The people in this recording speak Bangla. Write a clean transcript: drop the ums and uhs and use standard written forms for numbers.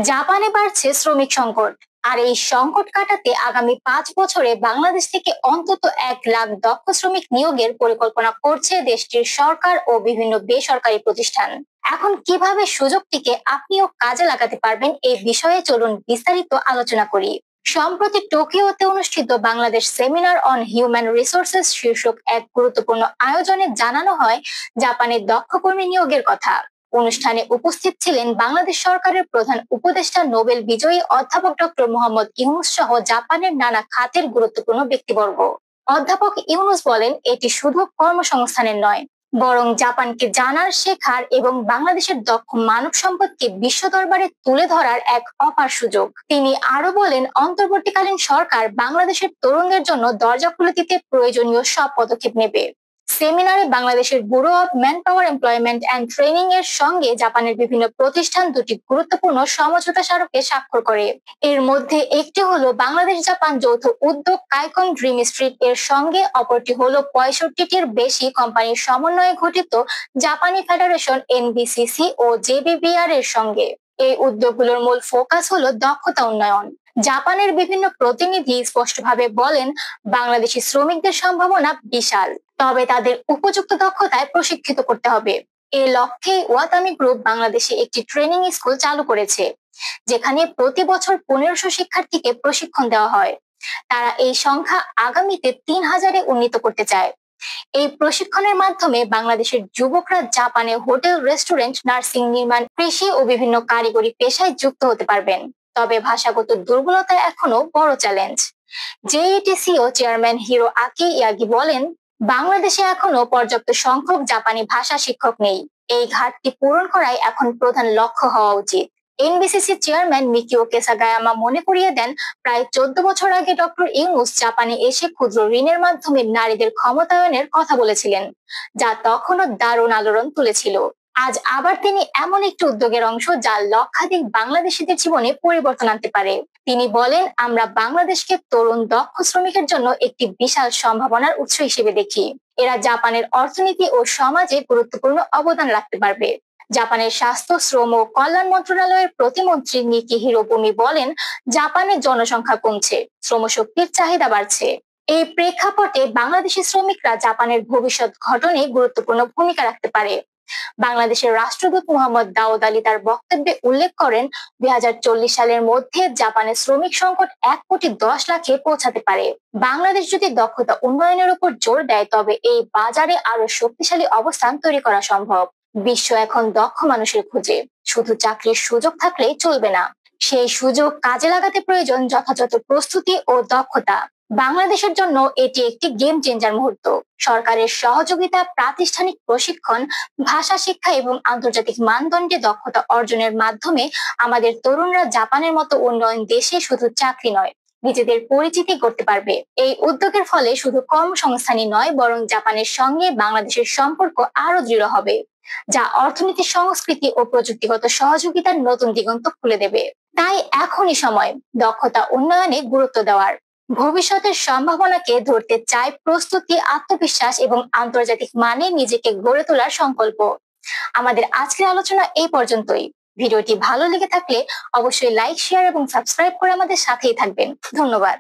জাপানে বাড়ছে শ্রমিক সংকট। আর এই সংকট কাটাতে আগামী 5 বছরে বাংলাদেশ থেকে অন্তত 1 লাখ দক্ষ শ্রমিক নিয়োগের পরিকল্পনা করছে দেশটির সরকার ও বিভিন্ন বেসরকারি প্রতিষ্ঠান। এখন কিভাবে সুযোগটিকে আপনিও কাজে লাগাতে পারবেন এই বিষয়ে চলুন বিস্তারিত আলোচনা করি। সম্প্রতি টোকিওতে অনুষ্ঠিত Bangladesh seminar on human resources শীর্ষক এক গুরুত্বপূর্ণ আয়োজনে জানানো হয় জাপানের দক্ষ কর্মী নিয়োগের কথা। অনুষ্ঠানে উপস্থিত ছিলেন বাংলাদেশ সরকারের প্রধান উপদেষ্টা, নোবেল বিজয়ী অধ্যাপক ডক্টর মোহাম্মদ ইউনূস সহ জাপানের নানা খাতের গুরুত্বপূর্ণ ব্যক্তিবর্গ। অধ্যাপক ইউনূস বলেন, এটি শুধু কর্মসংস্থানের নয়, বরং জাপানকে জানার, শেখার এবং বাংলাদেশের দক্ষ মানব সম্পদকে বিশ্ব দরবারে তুলে ধরার এক অপার সুযোগ। তিনি আরো বলেন, অন্তর্বর্তীকালীন সরকার বাংলাদেশের তরুণদের জন্য দরজা খুলে দিতে প্রয়োজনীয় সব পদক্ষেপ নেবে। সেমিনারে বাংলাদেশের bureau of man power employment and training এর সঙ্গে জাপানের বিভিন্ন প্রতিষ্ঠান দুটি গুরুত্বপূর্ণ সমঝোতা স্মারকে স্বাক্ষর করে। এর মধ্যে একটি হলো বাংলাদেশ জাপান যৌথ উদ্যোগ কাইকন ড্রিম স্ট্রিট এর সঙ্গে, অপরটি হলো 65টির বেশি কোম্পানির সমন্বয়ে গঠিত জাপানি ফেডারেশন এনবিসিসি ও জেবিবিআর এর সঙ্গে। এই উদ্যোগগুলোর মূল ফোকাস হলো দক্ষতা উন্নয়ন। জাপানের বিভিন্ন প্রতিনিধি স্পষ্টভাবে বলেন, বাংলাদেশি শ্রমিকদের সম্ভাবনা বিশাল, তবে তাদের উপযুক্ত দক্ষতায় প্রশিক্ষিত করতে হবে। এই লক্ষ্যে ওয়াতামি গ্রুপ বাংলাদেশে একটি ট্রেনিং স্কুল চালু করেছে, যেখানে প্রতি বছর 1500 শিক্ষার্থীকে প্রশিক্ষণ দেওয়া হয়। তারা এই সংখ্যা আগামীতে 3000-এ উন্নীত করতে চায়। এই প্রশিক্ষণের মাধ্যমে বাংলাদেশের যুবকরা জাপানে হোটেল, রেস্টুরেন্ট, নার্সিং, নির্মাণ, কৃষি ও বিভিন্ন কারিগরি পেশায় যুক্ত হতে পারবেন। তবে ভাষাগত দুর্বলতা এখনো বড় চ্যালেঞ্জ। জেইটিসিও চেয়ারম্যান হিরো আকি ইয়াগি বলেন, বাংলাদেশে এখনো পর্যাপ্ত সংখ্যক জাপানি ভাষা শিক্ষক নেই। এই ঘাটতি পূরণ করাই এখন প্রধান লক্ষ্য হওয়া উচিত। এনবিসিসি চেয়ারম্যান মিকিও কেসাগায়ামা মনে করিয়ে দেন, প্রায় 14 বছর আগে ডক্টর ইউনূস জাপানে এসে ক্ষুদ্র ঋণের মাধ্যমে নারীদের ক্ষমতায়নের কথা বলেছিলেন, যা তখনও দারুণ আলোড়ন তুলেছিল। আজ আবার তিনি এমন একটি উদ্যোগের অংশ যা লক্ষাধিক বাংলাদেশিদের জীবনে পরিবর্তন আনতে পারে। তিনি বলেন, আমরা বাংলাদেশকে তরুণ দক্ষ শ্রমিকের জন্য একটি বিশাল সম্ভাবনার উৎস হিসেবে দেখি। এরা জাপানের অর্থনীতি ও সমাজে গুরুত্বপূর্ণ অবদান রাখতে পারবে। জাপানের স্বাস্থ্য, শ্রম ও কল্যাণ মন্ত্রণালয়ের প্রতিমন্ত্রী নিকি হিরোবুমি বলেন, জাপানের জনসংখ্যা কমছে, শ্রমশক্তির চাহিদা বাড়ছে। এই প্রেক্ষাপটে বাংলাদেশি শ্রমিকরা জাপানের ভবিষ্যৎ গঠনে গুরুত্বপূর্ণ ভূমিকা রাখতে পারে। বাংলাদেশের রাষ্ট্রদূত মোহাম্মদ দাউদ আলী তার বক্তব্যে উল্লেখ করেন, 2040 সালের মধ্যে জাপানের শ্রমিক সংকট 1,10,00,000-এ পৌঁছাতে পারে। বাংলাদেশ যদি দক্ষতা উন্নয়নের উপর জোর দেয়, তবে এই বাজারে আরো শক্তিশালী অবস্থান তৈরি করা সম্ভব। বিশ্ব এখন দক্ষ মানুষের খোঁজে, শুধু চাকরির সুযোগ থাকলেই চলবে না। সেই সুযোগ কাজে লাগাতে প্রয়োজন যথাযথ প্রস্তুতি ও দক্ষতা। বাংলাদেশের জন্য এটি একটি গেম চেঞ্জার মুহূর্ত। সরকারের সহযোগিতা, প্রাতিষ্ঠানিক প্রশিক্ষণ, ভাষা শিক্ষা এবং আন্তর্জাতিক মানদণ্ডে দক্ষতা অর্জনের মাধ্যমে আমাদের তরুণরা জাপানের মতো উন্নয়ন দেশে শুধু চাকরি নয়, নিজেদের পরিচিতি করতে পারবে। এই উদ্যোগের ফলে শুধু কর্মসংস্থানই নয়, বরং জাপানের সঙ্গে বাংলাদেশের সম্পর্ক আরো দৃঢ় হবে, যা অর্থনীতি, সংস্কৃতি ও প্রযুক্তিগত সহযোগিতার নতুন দিগন্ত খুলে দেবে। তাই এখনই সময় দক্ষতা উন্নয়নে গুরুত্ব দেওয়ার। ভবিষ্যতের সম্ভাবনাকে ধরতে চাই প্রস্তুতি, আত্মবিশ্বাস এবং আন্তর্জাতিক মানে নিজেকে গড়ে তোলার সংকল্প। আমাদের আজকের আলোচনা এই পর্যন্তই। ভিডিওটি ভালো লেগে থাকলে অবশ্যই লাইক, শেয়ার এবং সাবস্ক্রাইব করে আমাদের সাথেই থাকবেন। ধন্যবাদ।